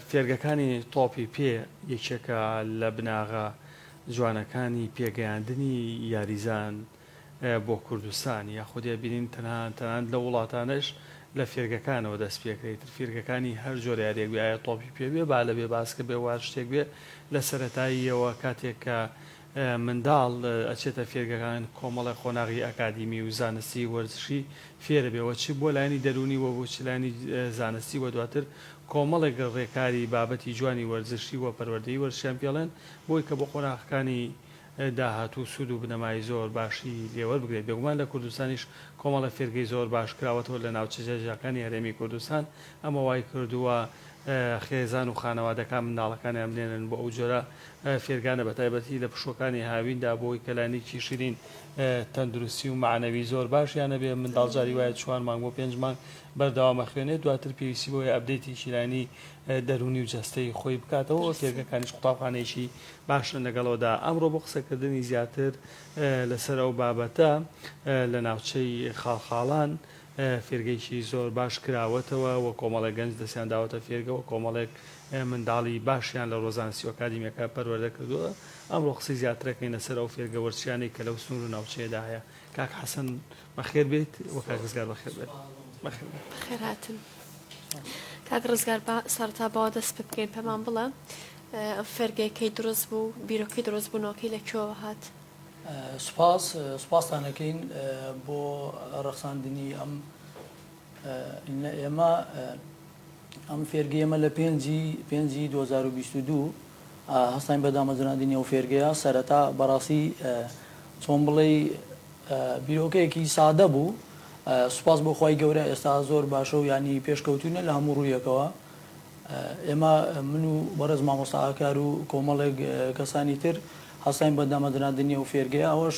فێرگەکانی تۆپی پێ یەکێکە لە بناغە جوانەکانی پێگەیاندنی یاریزان بۆ کوردستان یاخودی بینین تەنان لە وڵاتانش لە فێرگەکانەوە دەست پێکرێت فێرگەکانی هەر جۆر یاریێک ئایا تۆپی پێبێ با لە بێ باسکە بێ وار شتێک بێ لە سەرەتاییەوە کاتێک کە منداڵ ئەچێتە فێرگەکان کۆمەڵی خۆناغی ئەکادیمی و زانستی وەرزشی فێرە بێەوە چی بۆ لایانی دەرونی وە بۆ چلانی زانستی وە دواتر کۆمەڵێک ڕێکاری بابەتی جوانی وەرزشی وە پەروەردەی وەرزشیان پێڵێن بۆی کە بۆ خۆناغەکانی داهاتوو سوود و بنەمای زۆر باشی لێوە بگرێت بێگومان لە کوردستانیش کۆمەڵە فێرگەی زۆر باش کراوەتەوە لە ناوچەجێژەکانی هەرێمی کوردستان ئەمە وای کردووە خێزان و خانەوادەکان منداڵەکانیان بنێنن بۆ ئەو جۆرە فێرگانە بەتایبەتی لە پشۆکانی هاویندا بۆی کەلانێکی شیرین تەندروستی و معنەوی زۆر باشیانە بێ منداڵجاری وایە 4 مانگ بۆ 5 مانگ بەردەوامە خوێنێت دواتر پێویستی بۆی ئەبدەیتی شیرانی دەرونی و جەستەی خۆی بکاتەوە فێرگەکانیش قوتابخانەیەکی باشن لەگەڵەوەدا ئەمڕۆ بۆ قسەکردنی زیاتر لەسەر ئەو بابەتە لە ناوچەی خاڵخاڵان فێرگەیکی زۆر باش کراوەتەوە و کۆمەڵێک گەنج دەستیان داوەتە فێرگەوە کۆمەڵێک منداڵی باشیان لە ڕۆزانسی ئەکادیمیەکە پەروەردە کردووە ئەمڕۆ قسەی زیاترەکەین لەسەر ئەو فێرگە وەرزشیانەی کە لەو سنوور و ناوچەیەدا هەیە کاک حەسەن بەخێر بێت و کاک ڕزگار بەخێر بێت خێراتن کاک ڕزگار سەرتا بەوە دەست پێ بکەین پێمان بڵێ فێرگەیەکەی دروست بوو بیرۆکەی دروست بوونەوەکەی لەکوێوە هات سوپاستانەکەین بۆ ڕەخساندنی ئێمە ئەم فێرگەیەمە لە پێنجی 2022 هەستین بە دامەزراندنی ئەو فێرگەیە سەرەتا بەڕاستی چۆن بڵێ بیرۆکەیەکی سادە بوو سوپاس بۆ خۆی گەورە ئێستا زۆر باشە و ینی پێشکەوتونە لە هەموو ڕوویەکەوە ئێمە من و بەڕێز مامۆستاکار و کۆمەڵێک کەسانی تر هەستین بە دامەزراندنی ئەو فێرگەیە ئەوەش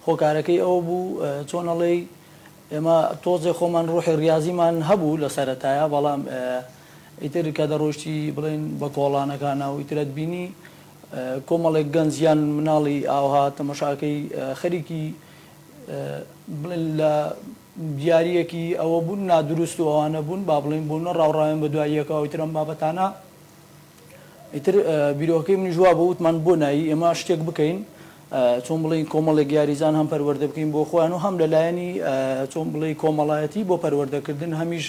هۆکارەکەی ئەوە بوو چۆن ئەڵێ ئێمە تۆزێ خۆمان ڕۆحی ریاضیمان هەبوو لە سەرەتایە بەڵام ئیتر کە دەڕۆشتی بڵێن بە کۆڵانەکانە و ئیترەت بینی کۆمەڵێک گەنجیان مناڵی ئاوها تەمەشاکەی خەریکی بڵێن لە دیارەکی ئەوە بوون نادروست و ئەوانە بوون با بڵێن بوون ڕاوڕاوێن بە دواییەکە ئیترم بابەتانە ئیتر بیرۆکەی من جواب بە وتمان بۆ نایی ئێمە شتێک بکەین چۆن بڵین کۆمەڵێک یاریزان هەم پەروەردە بکەین بۆ خۆیان و هەم لەلایەنی چۆن بڵێ کۆمەڵایەتی بۆ پەروەردەکردن هەمیش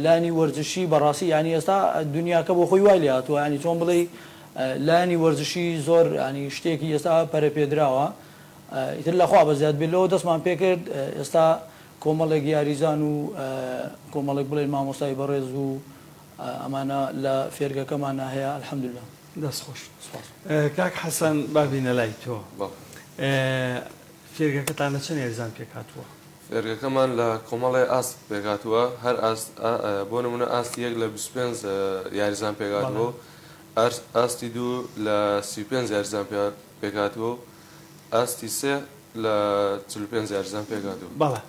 لانی وەرزشی بەڕاستی ینی ئێستا دنیاکە بۆ خۆی وای لێ هاتووە ینی چۆن بڵێ لانی وەرزشی زۆر ینی شتێکی ئێستا پەرەپێدراوە ئیتر لەخوا بەزیاد بێت لەوە دەستمان پێکرد ئێستا کۆمەڵێک یاریزان و کۆمەڵێک بڵێن مامۆستای بەڕێز و ئەمانە لە فێرگەکەمانە هەیە الحەمدوللا دەستخۆش کاک حەسەن بابینە لای تۆ فێرگەکەتان لە چەند یاریزان پێکاتووە فێرگەکەمان لە کۆمەڵی ئاست پێکاتووە هەر بۆ نمونە ئاستی یەک لە 25 یاریزان پێکاتوە ئاستی دوو لە 35 یاریزان پێکاتوە ئاستی سێ لە 45 یاریزان پێکاتوە بەڵێ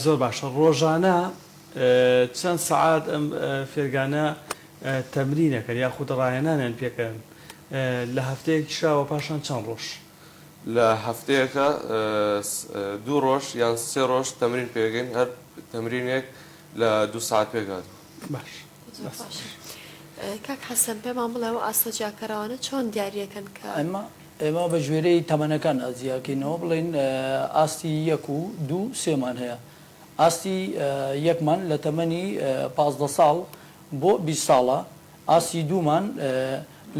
زۆر باشە ڕۆژانە چەند سەعات ئەم فێرگانە تەمرینەکەن یاخود ڕاهێنانیان پێکەن لە هەفتەیەکی شاوە پاشان چەند ڕۆژ لە هەفتەیەکە 2 ڕۆژ یان 3 ڕۆژ تەمرین پێگەین هەر تەمرینێک لە 2 ساعت پێکات باش کاک حەسەن پێمان بڵێەوە ئاستە جاکەراوانە چۆن دیارریەکەن کە ئێمە بە ژێرەی تەمەنەکان ئەزیاکەینەوە بڵێن ئاستی 1 و 2 3مان هەیە ئاستی یەکمان لە تەمەنی 15 ساڵ بۆ 20 ساڵە ئاستی دوومان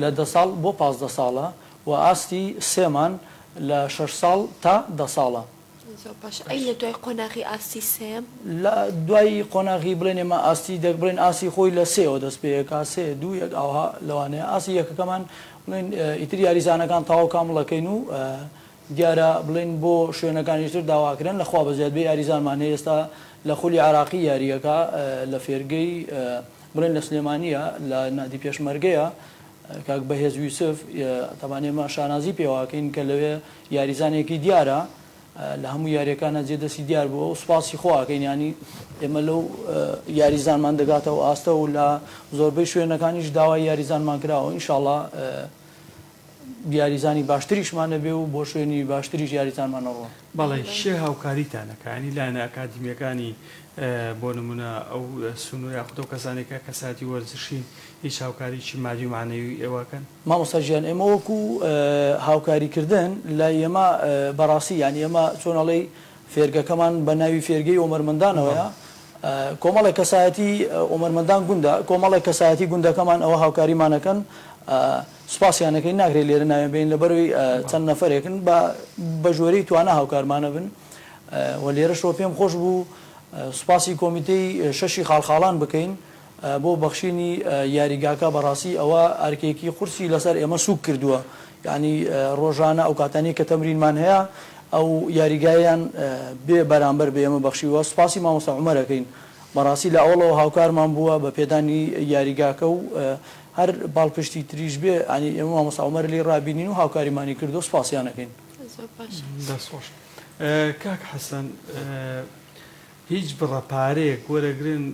لە 10 ساڵ بۆ 15 ساڵە و ئاستی سێمان لە 6 ساڵ تا 10 ساڵە ئەی لە دوای قۆناغی ئاستی سێم لە دوای قۆناغی بڵێن ئێمە ئاستی دەک بڵێن ئاسی خۆی لە سێەوە دەست پێەکە سێ دوو یەک ئاها لەوانەیە ئاسی یەکەکەمان بڵێن ئیتر یاریزانەکان تاوا کامڵەکەین و دیارە بڵێن بۆ شوێنەکانیشتر داواکردن لەخوا بەزیاد بێ یاریزانمان هەیە ئێستا لە خولی عراقی یاریەکە لە فێرگەی بڵێن لە سلێمانیە لە نادی پێشمەرگەیە کاک بەهێز یوسف تەمانێمە شانازی پێواکەین کە لەوێ یاریزانێکی دیارە لە هەموو یاریەکانە جێدەسی دیار بووە و سوپاسی خۆکەین ینی ئێمە لەو یاریزانمان دەگاتەوە ئاستە و لە زۆربەی شوێنەکانیش داوای یاریزانمان کراوە ئینشاءڵڵا دیاریزانی باشتریشمانە بێ و بۆ شوێنی باشتریش یاریزانمانەوە. بەڵێ شێ هاوکاریتانەکانی لایەنە ئاکادمیەکانی بۆ نمونە ئەو سون و یاخود ئەو کەسانێکە کەساتی وەرزشی هیچ هاوکاریی مادی و معنەوی ئێوەکەن؟ مامۆستا ژیان ئێمە وەکو هاوکاریکردن لە ئێمە بەڕاستی یانی ئێمە چۆنەڵێ فێرگەکەمان بە ناوی فێرگەی ئۆمەرمەندانەوەیە کۆمەڵێک کەسایەتی ئۆمەرمەندان گوندە کۆمەڵێک کەسایەتی گوندەکەمان ئەوە هاوکاریمانەکەن سوپاسیانەکەی ناگرێت لێرە ناوێن لەبەروی چەند نەفرێکن بە ژۆرەی توانە هاوکارمانە بن و لێرەشەوە پێم خۆش بوو سوپاسی کۆمیتەی شەشی خاڵخاڵان بکەین بۆ بەخشینی یاریگاکە بەڕاستی ئەوە ئەرکێکی قورسی لەسەر ئێمە سوک کردووە ینی ڕۆژانە ئەو کاتانی کە تەمرینمان هەیە ئەو یاریگایان بێ بەرامبەر بە ئێمە بەخشیوە سوپاسی مامۆستا عومەرەکەین بەڕاستی لە ئەوڵەوە هاوکارمان بووە بە پێدانی یاریگاکە و هەر باڵپشتی تریش بێ ئەنی ئێمە مامۆستا عومەر لێ ڕابینین و هاوکاریمانی کردو سوپاسیانەکەین. دەستخۆش. کاک حەسەن هیچ بڕەپارەیەک وەرەگرن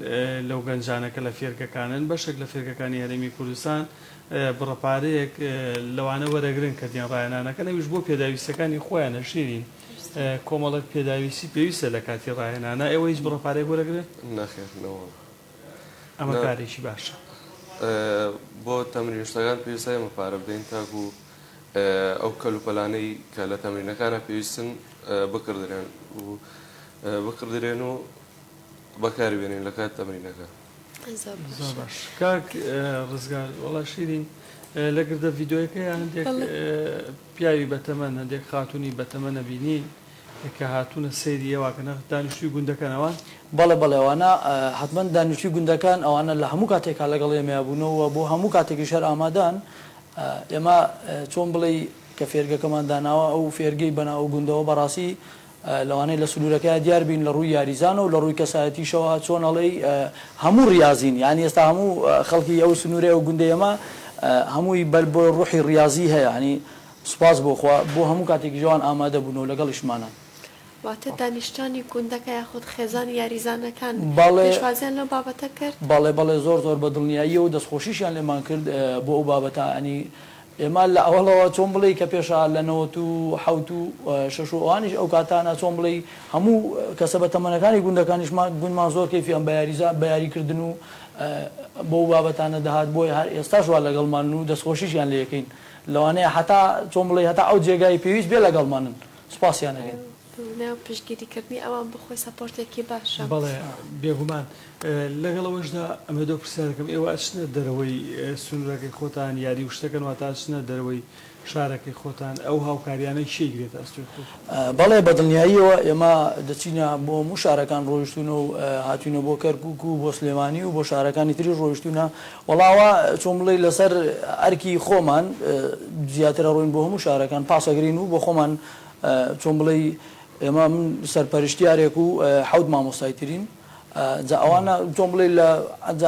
لەو گەنجانەکە لە فێرگەکانن بەشێک لە فێرگەکانی هەرێمی کوردستان بڕەپارەیەک لەوانە وەرەگرن کە دیان ڕاهێنانەکە لەویش بۆ پێداویستەکانی خۆیان نەشیرین کۆمەڵک پێداویستی پێویستە لە کاتی ڕاهێنانە ئێوە هیچ بڕەپارەیەک وەرەگرن؟ نەخێرنەوە ئەمە کارێکی باشە. بۆ تەمرینشتەکان پێویستە ئێمە پارە بدەین تاکو ئەو کەلوپەلانەی کە لە تەمرینەکانە پێویستن بکردرێن و بەکاری بێنین لە کات تەمرینەکە. باش کاک ڕزگار وەڵا شیرین لە گردە ڤیددیۆیەکەیان هەندێک پیاوی بەتەمەن هەندێک خاتونی بەتەمەنە بینی کە هاتوونە سەیری ئێواکەنە دانیشتوی گوندەکەنەوە؟ بەڵێ بەڵێوانە حتمما دانیشتوی گوندەکان ئەوانە لە هەموو کاتێکا لەگەڵ ئێمە بوونەوە بۆ هەموو کاتێکی شەر ئامادان ئێمە چۆن بڵێ کە فێرگەکەمان داناوە ئەو فێرگەی بەناو گوندەوە بەڕاستی لەوانەیە لە سنوورەکە دیار بین لە ڕووی یاریزانە و لە ڕووی کەسایەتیشەوە چۆن ئەڵێ هەموو ڕاضین یعنی ئێستا هەموو خەڵکی ئەو سنوورێ و گوندەی ئێمە هەمووی بەر بۆ ڕوحی ڕاضی هەیە ینی سوپاس بۆخوا بۆ هەموو کاتێکی جوان ئامادە بوونەوە لەگەڵیشمانە. واتە دانیشتانی گوندەکە یاخود خێزانی یاریزانەکان بەڵێ پێشوازیان لەو بابەتە کرد؟ بەڵێ زۆر بە دڵنیایی و دەستخۆشیشیان لێمان کرد بۆ ئەو بابەتە ینی ئێمە لە ئەوڵەوە چۆن بڵێ کە پێشە لە 1970 و ئەوانیش ئەو کاتانە چۆن بڵێ هەموو کەسە بە تەمەنەکانی گوندەکانیشمان گوندمان زۆر کەیفیان بە یاریکردن و بۆ بابەتانە دەهات بۆی هەر ئێستاش وا لەگەڵمان و دەستخۆشیشیان لەکەین لەوانەیە هەتا چۆن بڵێ هەتا ئەو جێگای پێویست بێ لەگەڵمانن سوپاسیانەکەین. ناو پشتگیریکردنی ئەوان بخۆی سەپۆرتێکی باشە. بەڵێ بێگومان لەگەڵەوەشدا ئەمە دۆ پرسیارەکەم ئێوە ئەچنە دەرەوەی سنوورەکەی خۆتان یاری وشتەکەن واتە ئەچنە دەرەوەی شارەکەی خۆتان ئەو هاوکاریانەی شێگرێت ئەستوی خۆ؟ بەڵێ بەدڵنیاییەوە ئێمە دەچینە بۆ هەموو شارەکان ڕۆیشتونە و هاتوینە بۆ کەرکووک و بۆ سلێمانی و بۆ شارەکانی تری ڕۆیشتونە وەڵاوە چۆن بڵێ لەسەر ئەرکی خۆمان زیاترە ڕۆین بۆ هەموو شارەکان پاسەگرین و بۆ خۆمان چۆن بڵێ ئێمە من سەرپەرشتیارێک و حەوت مامۆستای ترین ئەوانە چۆن بڵێ لە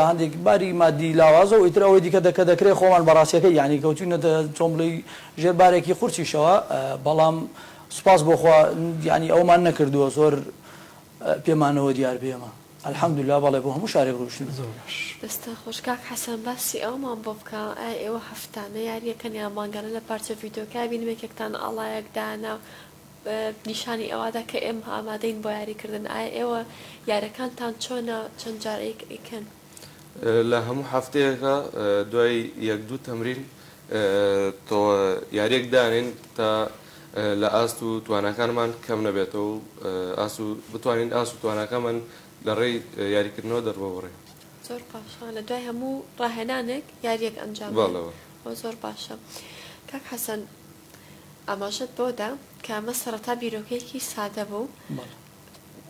هەندێک باری مادی لاوازە و ئیتر ئەوەی دیکە دەکرێت خۆمان بەڕاستیەکەی یعنی کەوتوینەتە چۆن بڵێ ژێربارێکی قورچیشەوە بەڵام سوپاس بۆخوا ینی ئەومان نەکردووە زۆر پێمانەوە دیار بێمە الحەمدوللا بەڵێ بۆ هەموو شارێک ڕۆیشتن. دەستە خۆش کاک حەسەن باسی ئەومان بۆ بکە ئێوە هەفتانە یاریەکەن یان مانگانە لە پارچە ڤیددیۆکە بینمێکێکتان ئاڵایەکدانا نیشانی ئەووادا کە ئێمە ئامادەین بۆ یاریکردن ئایا ئێوە یارەکانتان چۆنە چەند جارێککەن؟ لە هەموو هەفتەیەەکە دوای یەک دوو تەمرین تۆ یاریەک دانین تا لە ئاست و توانەکانمان کەم نەبێتەوە و بتوانین ئاست و توانەکەمان لە ڕێی یاریکردنەوە دەربڕێ. زۆر باشە لە دوای هەموو ڕاهێنانێک یاریەک ئەنجام بۆ زۆر باشە. کاک حەسەن ئاماژەت بۆدا کە ئەمە سەرەتا بیرۆکەیەکی سادە بوو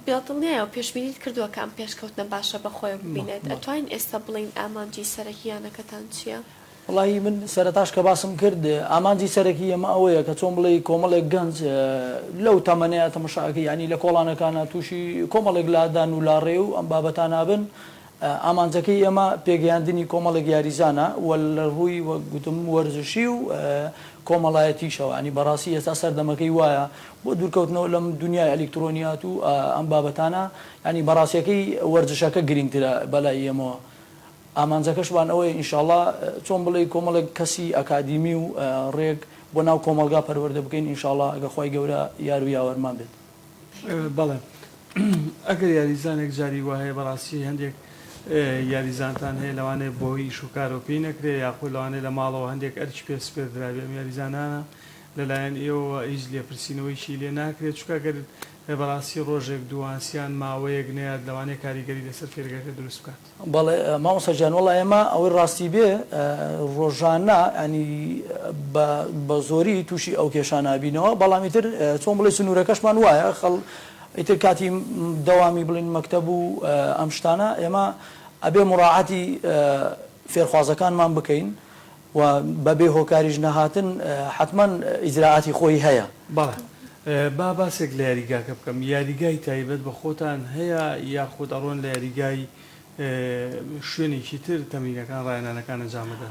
بێڵدڵنیایە و پێشبینیت کردووە کە ئەم پێشکەوتنە باشە بەخۆی ببینێت ئەتوانین ئێستا بڵین ئامانجی سەرەکییانەکەتان چییە؟ وڵی من سەرەتاش کە باسم کرد ئامانجی سەرەکی ئەمە ئەوەیە کە چۆن بڵێ کۆمەڵێک گەنج لەو تەمەنەیە تەمەشاکە ینی لە کۆڵانەکانە تووشی کۆمەڵێک لادان و لاڕێ و ئەم بابەتان نابن ئامانجەکەی ئێمە پێگەیاندنی کۆمەڵێک یاریزانە و لە ڕووی گوتم وەرزشی و کۆمەڵایەتیشەوە ینی بەڕاستی ئێستا سەردەمەکەی وایە بۆ دوورکەوتنەوە لەم دنیای ئەلکترۆنیات و ئەم بابەتانە ینی بەڕاستیەکەی وەرزشەکە گرنگترە بەلای ئێمەوە ئامانجەکەشبان ئەوەیە ئینشاءڵڵا چۆن بڵێ کۆمەڵێک کەسی ئەکادیمی و ڕێک بۆ ناو کۆمەلگا پەروەردە بکەین ئینشاءڵڵا ئەگە خۆی گەورە یار و یاوەرمان بێت. بەڵێ ئەگەر یاریزانێک جاری وایە بەڕاستی هەندێک یاریزانتان هەیە لەوانەیە بۆی ئیش و کارۆکەی نەکرێ یاخود لەوانەیە لە ماڵەوە هەندێک ئەرچ پێسپێدراوێ یاریزانانە لەلایەن ئێوە هیچ لێپرسینەوەیشی لێ ناکرێت چکە گەر بەڕاستی ڕۆژێک دووانسیان ماوەیەک نەیە لەوانەیە کاریگەری لەسەر فێرگەکە دروست بکات. بەڵێ مامۆستا جان وەڵا ئێمە ئەوەی ڕاستی بێ ڕۆژانە ینی بە زۆری تووشی ئەو کێشانە بینەوە بەڵامی تر چۆن بڵێ سنوورەکەشمان وایە خەڵ ئیتر کاتی دەوامی بڵین مەکتەب و ئەم شتانە ئێمە ئەبێ مڕاعەتی فێرخوازەکانمان بکەین و بەبێ هۆکاریش نەهاتن حتمما ئیجراعاتی خۆی هەیە. بەڵێ با باسێک لە یاریگاکە بکەم یاریگای تایبەت بە خۆتان هەیە یاخود ئەڕۆن لە یاریگای شوێنێکی تر تەمرینەکان ڕایەنانەکان ئەنجامەدا؟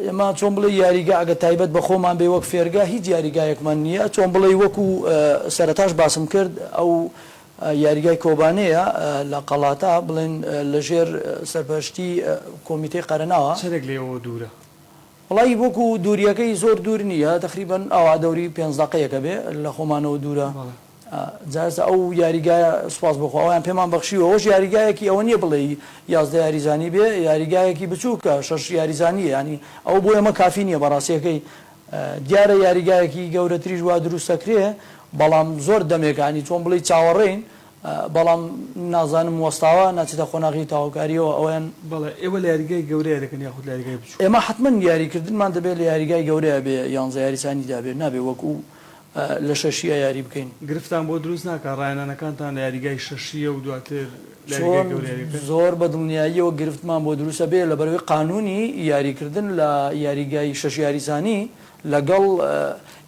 ئێمە چۆن بڵێ یاریگا ئەگە تایبەت بە خۆمان بێ وەک فێرگا هیچ یاریگایەکمان نییە چۆن بڵێ وەکو سەرەتاش باسم کرد ئەو یاریگای کۆبانەیە لە قەڵاتە بڵێن لەژێر سەرپەرشتی کۆمیتەی قەرەناوە چەندێک لێەوە دوورە؟ وڵی وەکو دووریەکەی زۆر دوور نییە تقریبان ئەوە دەوری 5 دقەیەکە بێ لە خۆمانەوە دوورە جاز ئەو یاریگایە سوپاس بخۆ ئەویان پێمان بەخشیوە ئەوش یاریگایەکی ئەوە نییە بڵێ 11 یاریزانی بێ یاریگایەکی بچووکە 6 یاریزانیە ینی ئەو بۆ ئێمە کافی نییە بەڕاستیەکەی دیارە یاریگایەکی گەورەتریش وا دروستەکرێ بەڵام زۆر دەمێکانی چۆن بڵێ چاوەڕێین بەڵام نازانم وەستاوە ناچێتە خۆناغی تاواکاریەوە ئەویان بەڵێ ئێوە لە یاریگای گەورەیە دەکەن یاخود لە یاریگای بچووک؟ ئێمە حتمما یاریکردنمان دەبێت لە یاریگای گەورەیە بێ 11 یاریزانیدا بێت نابێ وەکو لە شەشیە یاری بکەین. گرفتان بۆ دروست ناکە ڕایەنانەکانتان لە یاریگای شەشیە و دواتر زۆر بە دڵنیاییەوە گرفتمان بۆ دروستە بێ لە بەرەوەی قانونی یاریکردن لە یاریگای 6 یاریزانی لەگەڵ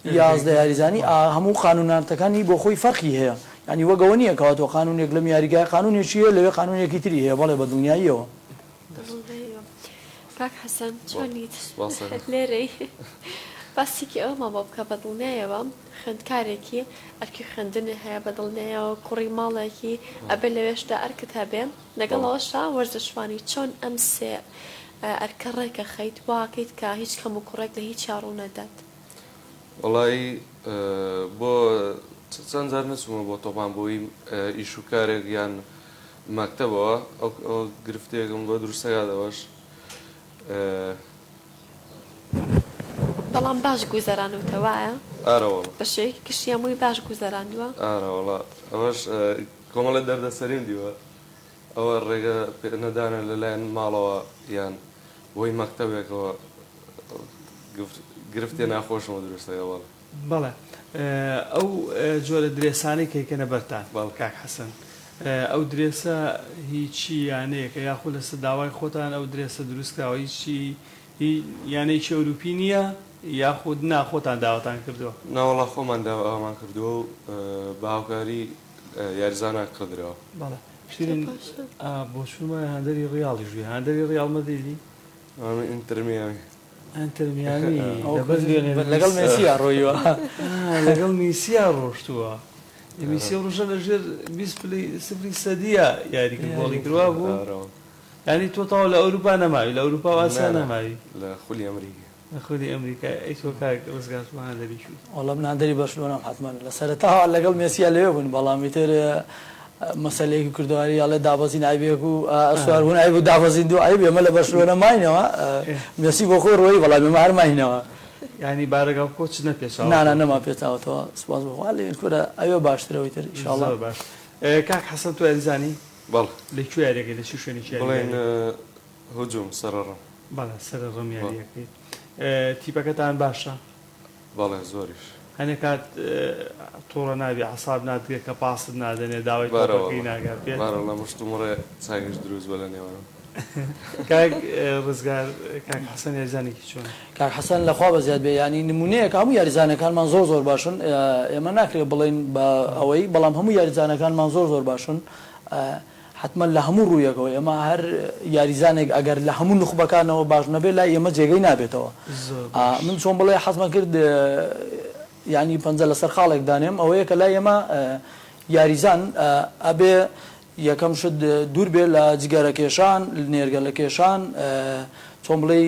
11 یاریزانی هەموو قانونانتەکانی بۆ خۆی فەرقی هەیە ینی وەگەوە نییە کەواتۆ قانونێک لەم یاریگای قانونێکیە لەوێ قانونێکی تری هەیە بەڵێ بە دڵنیاییەوە. کاک حەسەن چۆنیت لێرەی باسێکی ئەومە بۆ بکە بە دڵنیایەوە خوێندکارێکی ئەرکی خوێندنی هەیە بە دڵنیایەوە کوڕی ماڵێکی ئەبێ لەوێشدا ئەرکت هەبێ لەگەڵ ئەوەشدا وەرزشوانی چۆن ئەم سێ ئەرکە ڕێکە خەیت واکەیت کە هیچ کەم و کوڕێک لە هیچ یاڕوو نەدات؟ وەڵی بۆ چەند جار نچوومە بۆ تۆپان بۆی ئیش و کارێک یان مەکتەبەوە ئەو گرفتێکم بۆ دروستەکاتەوەش بەڵام باش گوزەرانوتەوایە؟ ئارەوەڵ بەشەیەکی کشتی هەمووی باش گوزەراندووە؟ ئارەوەڵا ئەوەش کۆمەڵە دەردەسەریم دیوە ئەوە ڕێگە نەدانە لەلایەن ماڵەوە یان بۆی مەکتەبێکەوە گرفتێ ناخۆشمە دروستەکەوەڵ. بەڵێ ئەو جۆرە درێسانەی کەیکەنە بەرتان باڵ کاک حەسەن ئەو درێسە هیچی یانەیەکە یاخود لەسەر داوای خۆتان ئەو درێسە دروستکراوە هیچی یانەیەکی ئەوروپی نییە یاخود ناخۆتان داواتان کردووە؟ ناوەڵا خۆمان داوامان کردووە و باوکاری یاریزانە کردرەوە. بەڵێ شیرین بۆ چوومە هەندەری ڕیاڵی ژوێ هەندەری ڕیاڵ مەدەیدی؟ ئینتەرمیامی ئەنتەرمیامی لەگەڵ مێسییا ڕۆیوە لەگەڵ میسیا ڕۆشتووە میسی ڕۆژە لەژێر 20 سەدیە یاریکردبۆڵی کردوا بوو ینی تۆ تاوە لە ئەوروپا نەماوی لە ئەوروپا واسا نەماوی لە خولی ئەمریکا لە خولی ئەمریکا ئەی تۆ کاک ڕزگار هەندەری شووی وەڵام ناندەری بەشلۆنەم حتمما لە سەرەتا لەگەڵ مێسیا لەوێ بوون بەڵامی تر مەسەلەیەکی کردواری یاڵێ دابەزین ئایبێک و ئەسواربوون ئایب و دابەزیندو ئایب ئێمە لە بەشلۆنە ماینەوە مێسی بۆ خۆی ڕۆی بەڵام ئێمە هەر ماینەوە ینی بارەگا کۆچ نەپێچاوە نانا نەما پێچاوەتەوە سوپاس بخوا لێ کورە ئەوێ باشترەوەی تر ئینشاءڵڵا باش. کاک حەسەن تۆ یاریزانی؟ بەڵ لەکوێ یاریەکەی لە چی شوێنێکی بڵێن هجووم سەرڕم بەڵێ سەرڕم یاریەکەی تیپەکەتان باشە؟ بەڵێ زۆریش هەنێ کات تۆڕە نابی عساب نادگێت کە پاست نادەنێ داوای تۆپەکەی ناگات پێ بارە لە مشتومڕێ چاگەش دروست بە لە نێوانم. کاک ڕزگار کاک حەسەن یاریزانێکی چۆن؟ کاک حەسەن لەخوا بە زیاد بێ ینی نمونەیەک هەموو یاریزانەکانمان زۆر زۆر باشن ئێمە ناکرێت بڵێن بە ئەوەی بەڵام هەموو یاریزانەکانمان زۆر زۆر باشن حتمما لە هەموو ڕوویەکەوە ئێمە هەر یاریزانێک ئەگەر لە هەموو نخبەکانەوە باش نەبێت لای ئێمە جێگەی نابێتەوە. من چۆن بڵێ حەزمە کرد ینی پەنجە لەسەر خاڵێک دانێم ئەوەیە کە لای ئێمە یاریزان ئەبێ یەکەم شت دوور بێ لە جگەرە کێشان نێرگە لە کێشان چۆن بڵێ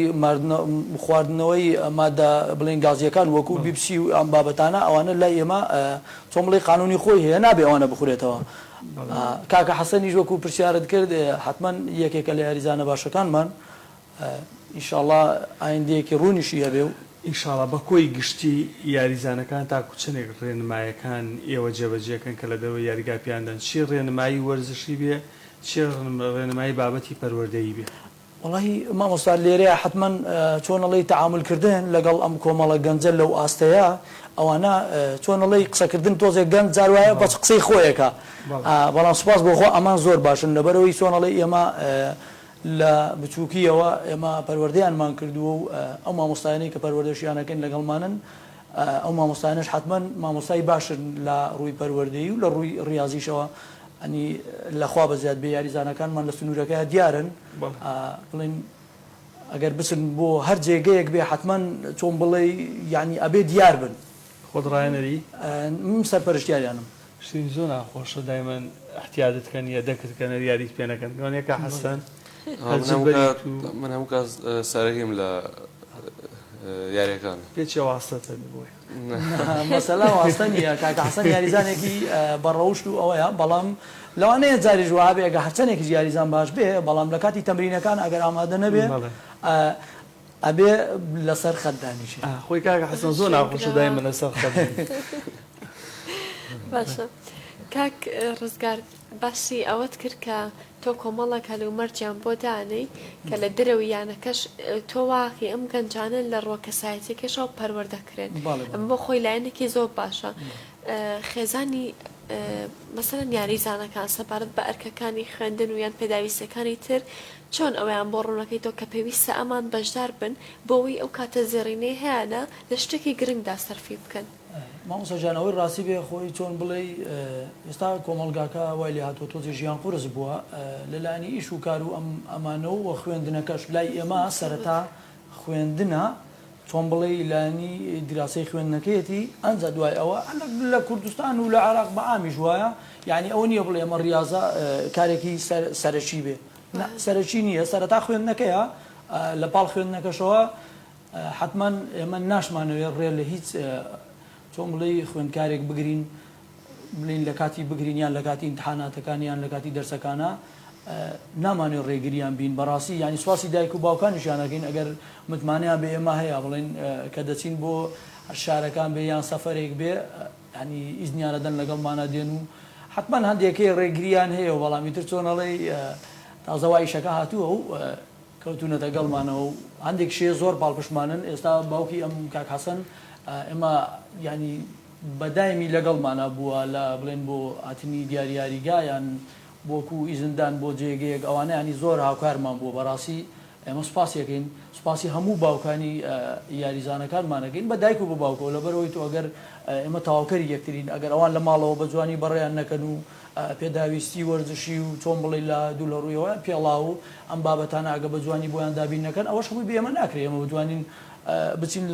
خواردنەوەی مادە بڵێن گازیەکان وەکو بیپسی و ئەم بابەتانە ئەوانە لای ئێمە چۆن بڵێ قانونی خۆی هەیە نابێ ئەوانە بخورێتەوە. کاکە حەسەنیش وەکو پرسیارت کرد حتمما یەکێکە لە یاریزانە باشەکانمان ئینشاءڵڵا ئایندەیەکی ڕوونیشی هەبێ و ئینشاڵڵا بە کۆی گشتی یاریزانەکان تاکو چنێک ڕێنمایەکان ئێوە جێبەجێکەن کە لە دەوە یاریگا پیاندان چی ڕێنمایی وەرزشی بێ چی ڕێنمایی بابەتی پەروەردەیی بێ. وڵی مامۆستا لێرەیە حتمما چۆنەڵی تەعاملکردن لەگەڵ ئەم کۆمەڵە گەنجە لەو ئاستەیە ئەوانە چۆنەڵی قسەکردن تۆزێک گەنج جاروایە بەس قسەی خۆیەکە بەڵام سوپاس بۆ خۆ ئەمان زۆر باشن لەبەرەوەی چۆنەڵی ئێمە لە بچووکیەوە ئێمە پەروەردەیانمان کردووە و ئەو مامۆستایانەی کە پەروەردەشیانەکەن لەگەڵمانن ئەو مامۆستایانش حتمما مامۆستای باشن لە ڕووی پەروەردەیی و لە ڕووی ڕاضیشەوە ئەنی لەخوا بەزیاد بێ یاریزانەکانمان لە سنوورەکە دیارن بڵین ئەگەر بچن بۆ هەر جێگەیەک بێ حتمما چۆن بڵێ یعنی ئەبێ دیار بن. خۆت ڕایەنەری سەرپەرشتیاریانم شتێکی زۆر ناخۆشە دایمەن احتیادتکەن یا دەکردکەنە یاریت پێ نەکەن دوانەکە حەسەن من هەموو کات سەرەکیم لە یاریەکان پێچی واستەتە بۆی مەسەلا واستە نییە کاکە حەسەن یاریزانێکی بەڕەوشت و ئەوەیە بەڵام لەوانەیە جاری ژوا بێ ئەگە هەرچەندێکی یاریزان باش بێ بەڵام لە کاتی تەمرینەکان ئەگەر ئامادە نەبێ ئەبێ لەسەر خەتدانیش خۆی کاکە حەسەن زۆر ناخۆشە دایمە لەسەر خەت. باشە کاک ڕزگار باسی ئەوەت کرد کە تۆ کۆمەڵک هەلومەرجیان بۆ دانەی کە لە درەوی یانەکەش تۆ واقعی ئەم گەنجانە لە ڕۆکەسایەتێکەشەوە پەروەردەکرێن ئەم بۆ خۆی لایەنێکی زۆر باشە. خێزانی مەسەرەن یاریزانەکان سەبارەت بە ئەرکەکانی خوێندن و یان پێداویستەکانی تر چۆن ئەویان بۆ ڕوونەکەی تۆ کە پێویستە ئەمان بەشدار بن بۆەوەی ئەو کاتە زێڕینەی هەیەە لە شتێکی گرنگدا سەرفی بکەن. مامۆستاجانەوەی ڕاستی بێ خۆی چۆن بڵێ ئێستا کۆمەڵگاکە وای لێ هاتۆ تۆزی ژیان قورس بووە لەلایەنی ئیش و کار و ئەمانەوە خوێندنەکەش لای ئێمە سەرەتا خوێندنە چۆن بڵێ لایەنی دیراسی خوێندنەکەیەتی ئەنج دوای ئەوە لە کوردستان و لە عێراق بە ئامیش وایە یعنی ئەو نییە بڵێ ئەمە ڕاضە کارێکی سەرەکی بێ سەرەکی نییە سەرەتا خوێندنەکەیە لە پاڵ خوێندنەکەشەوە حتمما ئێمە ناشمانەوێت ڕێ لە هیچ چۆن بڵێ خوێندکارێک بگرین بڵین لە کاتی بگرینیان لە کاتی امتحاناتەکانیان لە کاتی دەرسەکانە نامانێت ڕێگریان بین بەڕاستی ینی سواسی دایک و باوکانیشیانەکەین ئەگەر متمانیان بێ ئێمە هەیە بڵێن کە دەچین بۆ شارەکان بێ یان سەفەرێک بێ ینی ئیزنیانەدەن لەگەڵمانە دێن و حتمما هەندێکەی ڕێگریان هەیە و بەڵامی تر چۆنەڵێ تازەوای شەکە هاتووە و کەوتونەتە گەڵمانەوە و هەندێک شێ زۆر باڵپشمانن ئێستا باوکی ئەم کاک حەسەن ئێمە ینی بەدایمی لەگەڵمانە بووە لە بڵێن بۆ ئاتنی دیاریاریگایان بۆکو ئیزندان بۆ جێگەیەک ئەوانە ینی زۆر هاوکارمان بووە بەڕاستی ئێمە سوپاسیەکەین سوپاسی هەموو باوکانی یاریزانەکانمانەکەین بە دایک و بە باوکەوە لەبەرەوەی تۆ ئەگەر ئێمە تاواکەری یەکترین ئەگەر ئەوان لە ماڵەوە بە جوانی بەڕێیان نەکەن و پێداویستی وەرزشی و چۆن بڵێ لە دوو لە ڕوویەوە پێڵا و ئەم بابەتانە ئەگە بە جوانی بۆیان دابین نەکەن ئەوەش هەمووی بێ ئێمە ناکرێت ئێمە بتوانین بچین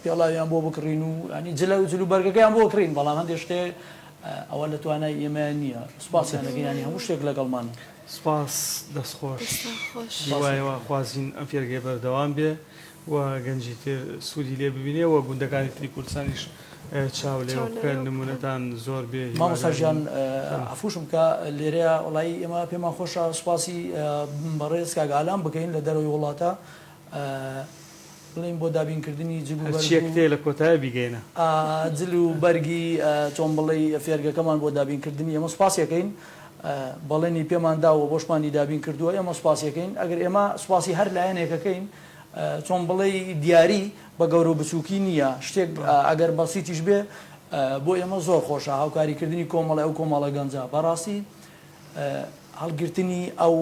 پێڵاویان بۆ بکڕین و ینی جلە و جلو بەرگەکەیان بۆ کڕین بەڵام هەندێک شتێ ئەوە لە توانای ئێمە نییە سوپاسیانەکەینانی هەموو شتێک لەگەڵمان سپاس دەستخۆش وایەوە خوازین ئەم فێرگەی بەردەوام بێ و گەنجی تر سوودی لێ ببینێ و گوندەکانی تری کوردستانیش چاو لێ بکەن نمونەتان زۆر بێ. مامۆستاژیان ئەفوشم کە لێرەیە وڵی ئێمە پێمان خۆشە سوپاسی بەڕێز کاگالان بکەین لە دەرەوەی وڵاتە بڵین بۆ دابینکردنی جلوێکتێ لە کۆتایە بیگەینە جل و بەرگی چۆن بڵێ فێرگەکەمان بۆ دابینکردنی ئێمە سوپاسیەکەین بەڵێنی پێمان داوە بۆشمانی دابین کردووە ئێمە سوپاسیەکەین ئەگەر ئێمە سوپاسی هەر لایەنێکەکەین چۆن بڵێ دیاری بە گەورە بچووکی نییە شتێک ئەگەر بەسیتیش بێ بۆ ئێمە زۆر خۆشە هاوکاریکردنی کۆمەڵی ئەو کۆمەڵە گەنجە بەڕاستی هەڵگرتنی ئەو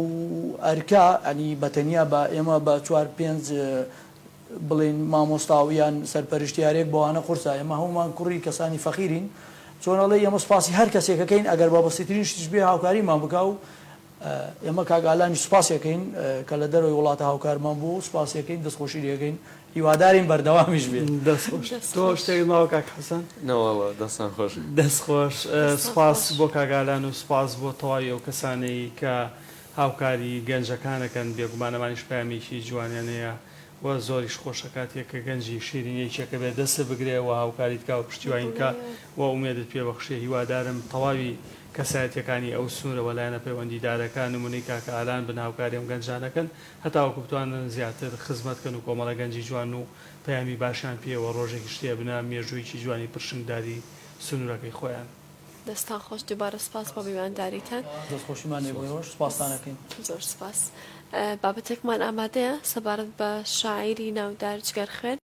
ئەرکا ئەنی بەتەنیا بە ئێمە بە 4-5 بڵین مامۆستاویان سەرپەرشتیارێک بۆوانە قورسە ئێمە هەمومان کوڕی کەسانی فەخیرین چۆنەڵێ ئێمە سوپاسی هەر کەسێکەکەین ئەگەر بە بەسیترین شتیش بێ هاوکاریمان بکە و ئێمە کاگالانی سوپاسیەکەین کە لە دەرەوەی وڵاتە هاوکارمان بوو سوپاسیەکەین دەستخۆشی لێگەین هیوادارین بەردەوامیش بێت. تۆ شتێک ماوە کاک حەسەن؟ نەوەڵە دەستان خۆش دەستخۆش سوپاس بۆ کاگالان و سوپاس بۆ تەواوی ئەو کەسانەی کە هاوکاری گەنجەکانەکەن بێگومانەمانیش پامێکی جوانیان هەیە و زۆریش خۆشە کاتێک کە گەنجی شیرینەیەکێکە بێ دەستە بگرێەوە هاوکاریت کا و پشتیوانیکە و ئومێدت پێبەخشێ هیوادارم تەواوی کەسایەتیەکانی ئەو سنوورەوە لایەنە پەیوەندیدارەکان نمونەی کاکە ئالان بن هاوکاری ئەم گەنجانەکەن هەتاوەکو بتوانن زیاتر خزمەتکەن و کۆمەڵە گەنجی جوان و پەیامی باشیان پێوە ڕۆژێکی شتێ بنە مێژوویکی جوانی پرشنگداری سنوورەکەی خۆیان. دەستان خۆش دووبارە سپاس بۆ میوانداریتان. دەستخۆشیمانێ بۆی ڕۆژ سپاسانەکەین. زۆر سپاس. بابەتێکمان ئامادەیە سەبارەت بە شاعیری ناودار جگەرخوێن.